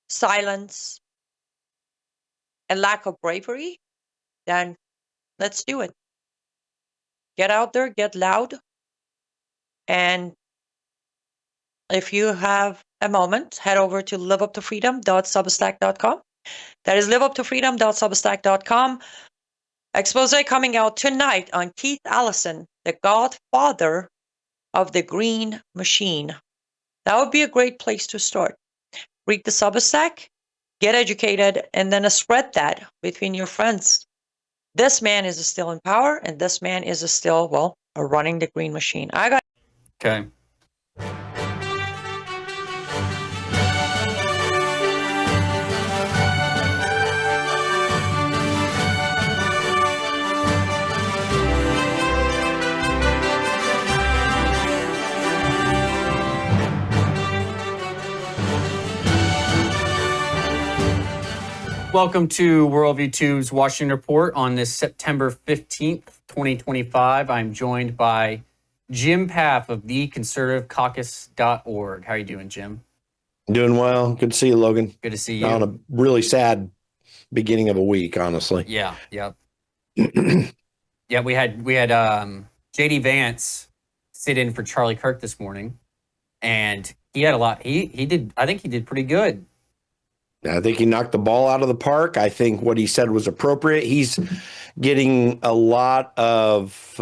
silence and lack of bravery, then let's do it. Get out there, get loud, and if you have a moment, head over to liveuptofreedom.substack.com. That is liveuptofreedom.substack.com. Expose coming out tonight on Keith Allison, the godfather of the Green Machine. That would be a great place to start. Read the Substack, get educated, and then spread that between your friends. This man is still in power, and this man is still, running the Green Machine. Okay. Welcome to Worldview 2's Washington Report on this September 15th, 2025. I'm joined by Jim Paff of theconservativecaucus.org. How are you doing, Jim? Doing well. Good to see you, Logan. Good to see you. On a really sad beginning of a week, honestly. Yeah, yeah. Yeah, we had JD Vance sit in for Charlie Kirk this morning, and he had a lot. I think he did pretty good. I think he knocked the ball out of the park. I think what he said was appropriate. He's getting a lot of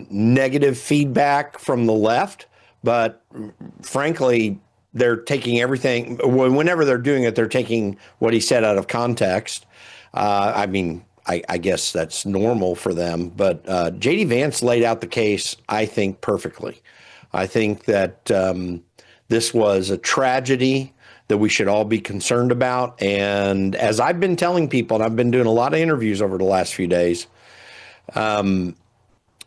negative feedback from the left, but frankly, they're taking everything. Whenever they're doing it, they're taking what he said out of context. I guess that's normal for them, but JD Vance laid out the case, I think, perfectly. I think that this was a tragedy that we should all be concerned about. And as I've been telling people, and I've been doing a lot of interviews over the last few days, I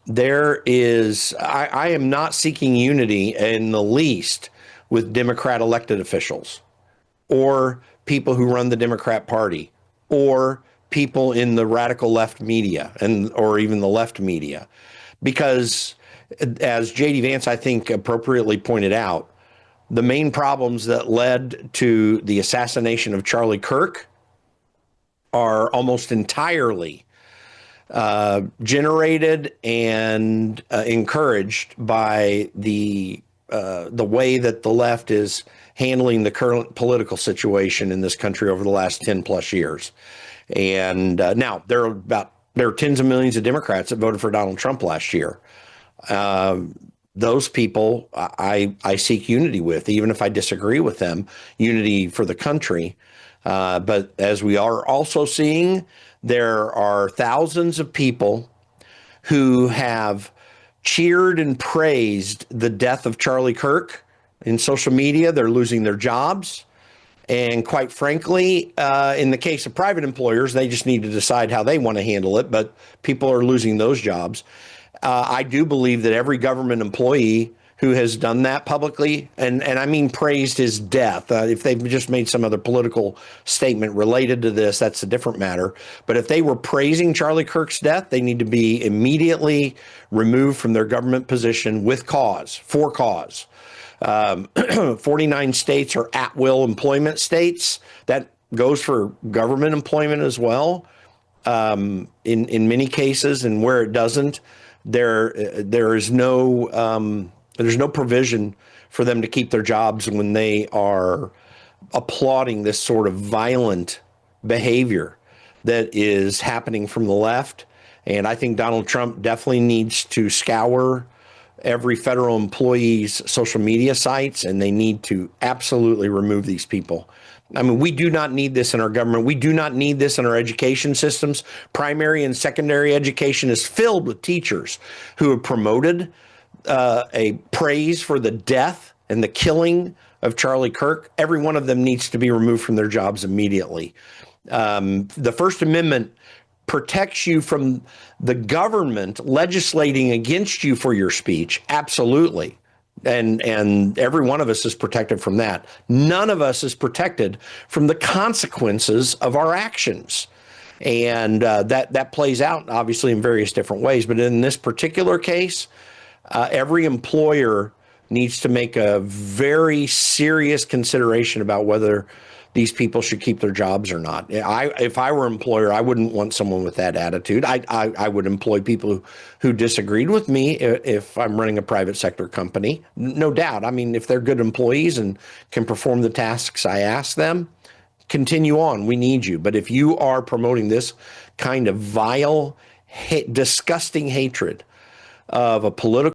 am not seeking unity in the least with Democrat elected officials or people who run the Democrat Party or people in the radical left media or even the left media. Because as J.D. Vance, I think, appropriately pointed out, the main problems that led to the assassination of Charlie Kirk are almost entirely generated and encouraged by the way that the left is handling the current political situation in this country over the last 10 plus years. And now there are tens of millions of Democrats that voted for Donald Trump last year. Those people I seek unity with, even if I disagree with them, unity for the country. But as we are also seeing, there are thousands of people who have cheered and praised the death of Charlie Kirk in social media. They're losing their jobs. And quite frankly, in the case of private employers, they just need to decide how they want to handle it. But people are losing those jobs. I do believe that every government employee who has done that publicly, and I mean praised his death, if they've just made some other political statement related to this, that's a different matter. But if they were praising Charlie Kirk's death, they need to be immediately removed from their government position with cause, for cause. 49 states are at-will employment states. That goes for government employment as well. In many cases, and where it doesn't, there's no provision for them to keep their jobs when they are applauding this sort of violent behavior that is happening from the left. And I think Donald Trump definitely needs to scour every federal employee's social media sites, and they need to absolutely remove these people. I mean, we do not need this in our government. We do not need this in our education systems. Primary and secondary education is filled with teachers who have promoted a praise for the death and the killing of Charlie Kirk. Every one of them needs to be removed from their jobs immediately. The First Amendment protects you from the government legislating against you for your speech. Absolutely. And every one of us is protected from that. None of us is protected from the consequences of our actions. And that plays out, obviously, in various different ways. But in this particular case, every employer needs to make a very serious consideration about whether these people should keep their jobs or not. If I were an employer, I wouldn't want someone with that attitude. I would employ people who disagreed with me if I'm running a private sector company. No doubt. I mean, if they're good employees and can perform the tasks I ask them, continue on. We need you. But if you are promoting this kind of vile, disgusting hatred of a political